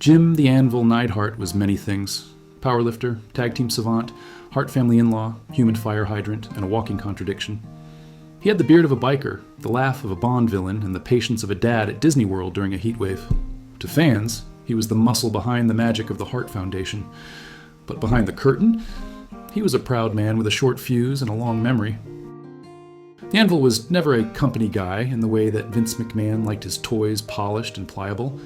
Jim the Anvil Neidhart was many things. Powerlifter, tag team savant, Hart family in-law, human fire hydrant, and a walking contradiction. He had the beard of a biker, the laugh of a Bond villain, and the patience of a dad at Disney World during a heatwave. To fans, he was the muscle behind the magic of the Hart Foundation. But behind the curtain, he was a proud man with a short fuse and a long memory. The Anvil was never a company guy in the way that Vince McMahon liked his toys polished and pliable.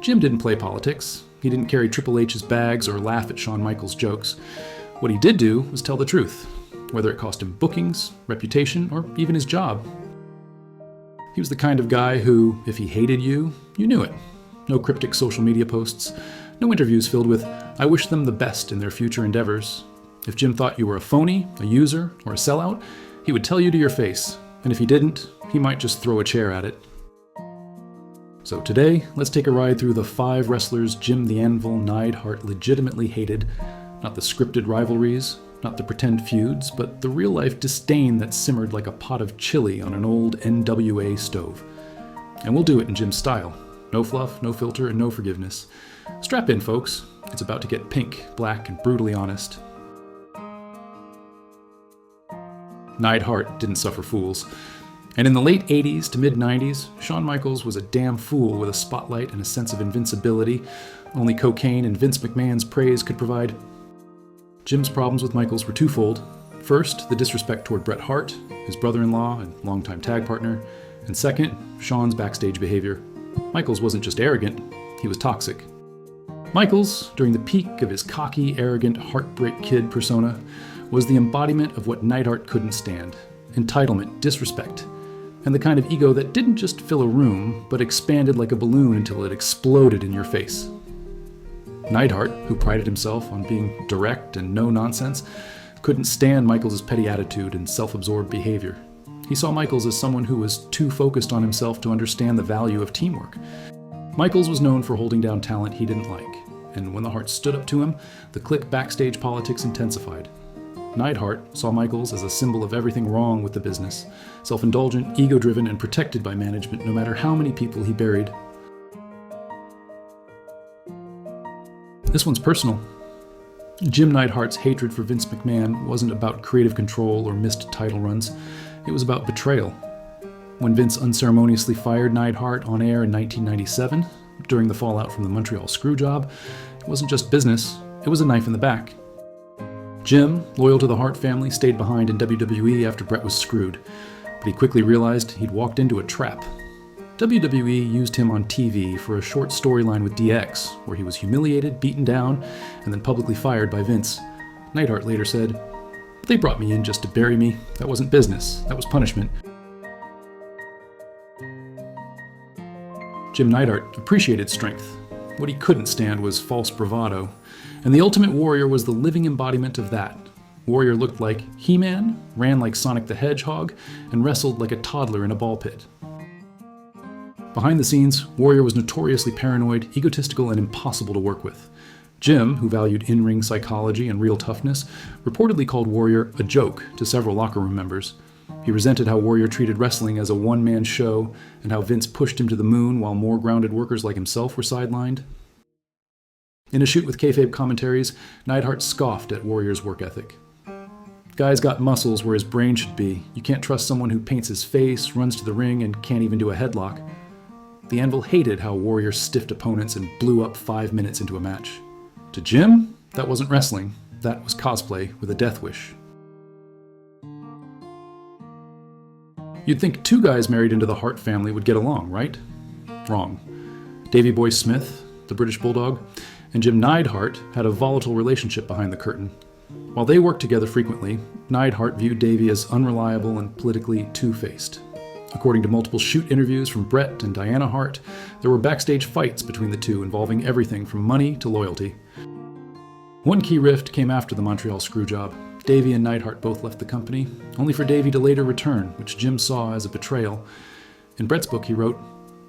Jim didn't play politics. He didn't carry Triple H's bags or laugh at Shawn Michaels' jokes. What he did do was tell the truth, whether it cost him bookings, reputation, or even his job. He was the kind of guy who, if he hated you, you knew it. No cryptic social media posts, no interviews filled with, "I wish them the best in their future endeavors." If Jim thought you were a phony, a user, or a sellout, he would tell you to your face, and if he didn't, he might just throw a chair at it. So today, let's take a ride through the 5 wrestlers Jim the Anvil Neidhart legitimately hated. Not the scripted rivalries, not the pretend feuds, but the real-life disdain that simmered like a pot of chili on an old NWA stove. And we'll do it in Jim's style. No fluff, no filter, and no forgiveness. Strap in, folks. It's about to get pink, black, and brutally honest. Neidhart didn't suffer fools. And in the late 80s to mid-90s, Shawn Michaels was a damn fool with a spotlight and a sense of invincibility only cocaine and Vince McMahon's praise could provide. Jim's problems with Michaels were twofold. First, the disrespect toward Bret Hart, his brother-in-law and longtime tag partner. And second, Shawn's backstage behavior. Michaels wasn't just arrogant, he was toxic. Michaels, during the peak of his cocky, arrogant, heartbreak kid persona, was the embodiment of what Neidhart couldn't stand. Entitlement, disrespect, and the kind of ego that didn't just fill a room, but expanded like a balloon until it exploded in your face. Neidhart, who prided himself on being direct and no-nonsense, couldn't stand Michaels' petty attitude and self-absorbed behavior. He saw Michaels as someone who was too focused on himself to understand the value of teamwork. Michaels was known for holding down talent he didn't like, and when the Harts stood up to him, the clique backstage politics intensified. Neidhart saw Michaels as a symbol of everything wrong with the business, self-indulgent, ego-driven, and protected by management no matter how many people he buried. This one's personal. Jim Neidhart's hatred for Vince McMahon wasn't about creative control or missed title runs. It was about betrayal. When Vince unceremoniously fired Neidhart on air in 1997, during the fallout from the Montreal Screwjob, it wasn't just business, it was a knife in the back. Jim, loyal to the Hart family, stayed behind in WWE after Bret was screwed, but he quickly realized he'd walked into a trap. WWE used him on TV for a short storyline with DX, where he was humiliated, beaten down, and then publicly fired by Vince. Neidhart later said, "They brought me in just to bury me. That wasn't business, that was punishment." Jim Neidhart appreciated strength. What he couldn't stand was false bravado. And the Ultimate Warrior was the living embodiment of that. Warrior looked like He-Man, ran like Sonic the Hedgehog, and wrestled like a toddler in a ball pit. Behind the scenes, Warrior was notoriously paranoid, egotistical, and impossible to work with. Jim, who valued in-ring psychology and real toughness, reportedly called Warrior a joke to several locker room members. He resented how Warrior treated wrestling as a one-man show, and how Vince pushed him to the moon while more grounded workers like himself were sidelined. In a shoot with kayfabe commentaries, Neidhart scoffed at Warrior's work ethic. "Guy's got muscles where his brain should be. You can't trust someone who paints his face, runs to the ring, and can't even do a headlock." The Anvil hated how Warrior stiffed opponents and blew up 5 minutes into a match. To Jim, that wasn't wrestling. That was cosplay with a death wish. You'd think 2 guys married into the Hart family would get along, right? Wrong. Davey Boy Smith, the British Bulldog, and Jim Neidhart had a volatile relationship behind the curtain. While they worked together frequently, Neidhart viewed Davey as unreliable and politically two-faced. According to multiple shoot interviews from Bret and Diana Hart, there were backstage fights between the two involving everything from money to loyalty. One key rift came after the Montreal Screwjob. Davey and Neidhart both left the company, only for Davey to later return, which Jim saw as a betrayal. In Bret's book, he wrote,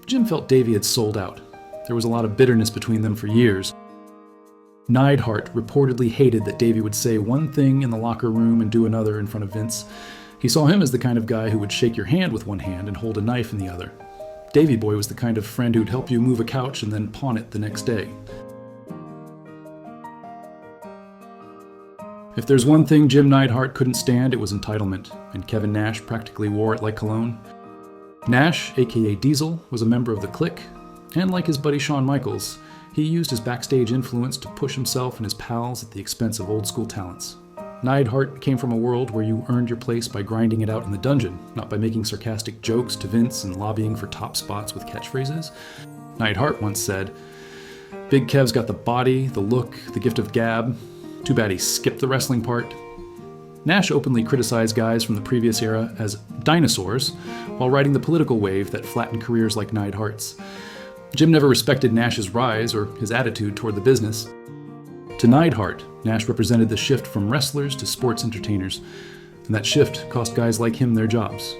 "Jim felt Davey had sold out. There was a lot of bitterness between them for years." Neidhart reportedly hated that Davey would say one thing in the locker room and do another in front of Vince. He saw him as the kind of guy who would shake your hand with one hand and hold a knife in the other. Davey Boy was the kind of friend who'd help you move a couch and then pawn it the next day. If there's one thing Jim Neidhart couldn't stand, it was entitlement, and Kevin Nash practically wore it like cologne. Nash, aka Diesel, was a member of the Clique, and like his buddy Shawn Michaels, he used his backstage influence to push himself and his pals at the expense of old school talents. Neidhart came from a world where you earned your place by grinding it out in the dungeon, not by making sarcastic jokes to Vince and lobbying for top spots with catchphrases. Neidhart once said, "Big Kev's got the body, the look, the gift of gab. Too bad he skipped the wrestling part." Nash openly criticized guys from the previous era as dinosaurs while riding the political wave that flattened careers like Neidhart's. Jim never respected Nash's rise or his attitude toward the business. To Neidhart, Nash represented the shift from wrestlers to sports entertainers, and that shift cost guys like him their jobs.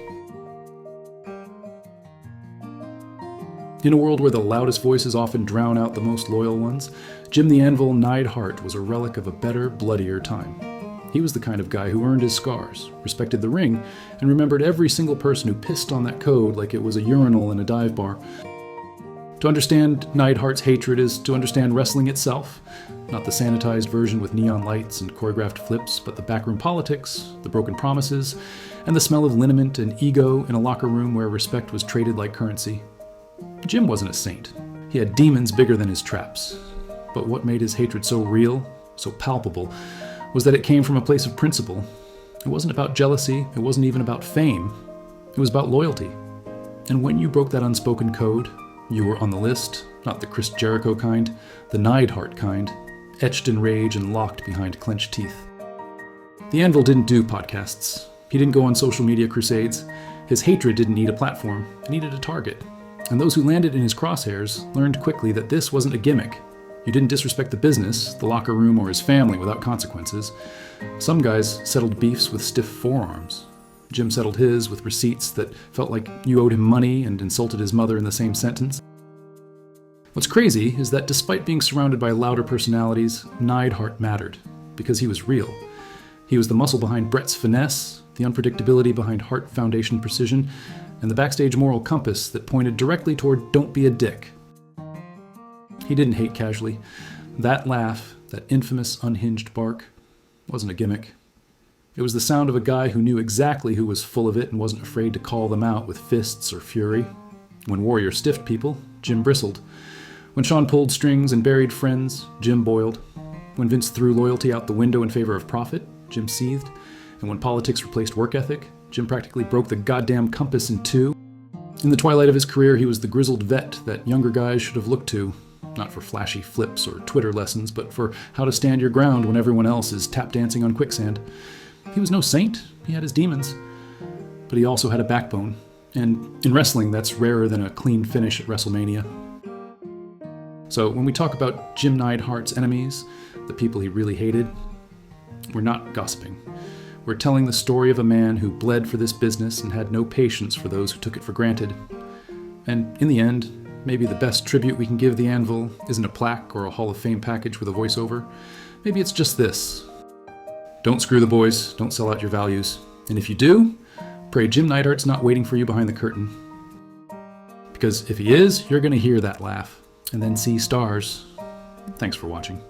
In a world where the loudest voices often drown out the most loyal ones, Jim the Anvil Neidhart was a relic of a better, bloodier time. He was the kind of guy who earned his scars, respected the ring, and remembered every single person who pissed on that code like it was a urinal in a dive bar. To understand Neidhart's hatred is to understand wrestling itself, not the sanitized version with neon lights and choreographed flips, but the backroom politics, the broken promises, and the smell of liniment and ego in a locker room where respect was traded like currency. Jim wasn't a saint. He had demons bigger than his traps. But what made his hatred so real, so palpable, was that it came from a place of principle. It wasn't about jealousy, it wasn't even about fame. It was about loyalty. And when you broke that unspoken code, you were on the list, not the Chris Jericho kind, the Neidhart kind, etched in rage and locked behind clenched teeth. The Anvil didn't do podcasts. He didn't go on social media crusades. His hatred didn't need a platform, it needed a target. And those who landed in his crosshairs learned quickly that this wasn't a gimmick. You didn't disrespect the business, the locker room, or his family without consequences. Some guys settled beefs with stiff forearms. Jim settled his with receipts that felt like you owed him money and insulted his mother in the same sentence. What's crazy is that despite being surrounded by louder personalities, Neidhart mattered, because he was real. He was the muscle behind Bret's finesse, the unpredictability behind Hart Foundation precision, and the backstage moral compass that pointed directly toward "don't be a dick." He didn't hate casually. That laugh, that infamous unhinged bark, wasn't a gimmick. It was the sound of a guy who knew exactly who was full of it and wasn't afraid to call them out with fists or fury. When Warrior stiffed people, Jim bristled. When Shawn pulled strings and buried friends, Jim boiled. When Vince threw loyalty out the window in favor of profit, Jim seethed. And when politics replaced work ethic, Jim practically broke the goddamn compass in two. In the twilight of his career, he was the grizzled vet that younger guys should have looked to, not for flashy flips or Twitter lessons, but for how to stand your ground when everyone else is tap dancing on quicksand. He was no saint, he had his demons, but he also had a backbone, and in wrestling that's rarer than a clean finish at WrestleMania. So when we talk about Jim Neidhart's enemies, the people he really hated, we're not gossiping. We're telling the story of a man who bled for this business and had no patience for those who took it for granted. And in the end, maybe the best tribute we can give the Anvil isn't a plaque or a Hall of Fame package with a voiceover. Maybe it's just this. Don't screw the boys, don't sell out your values. And if you do, pray Jim Neidhart's not waiting for you behind the curtain. Because if he is, you're going to hear that laugh and then see stars. Thanks for watching.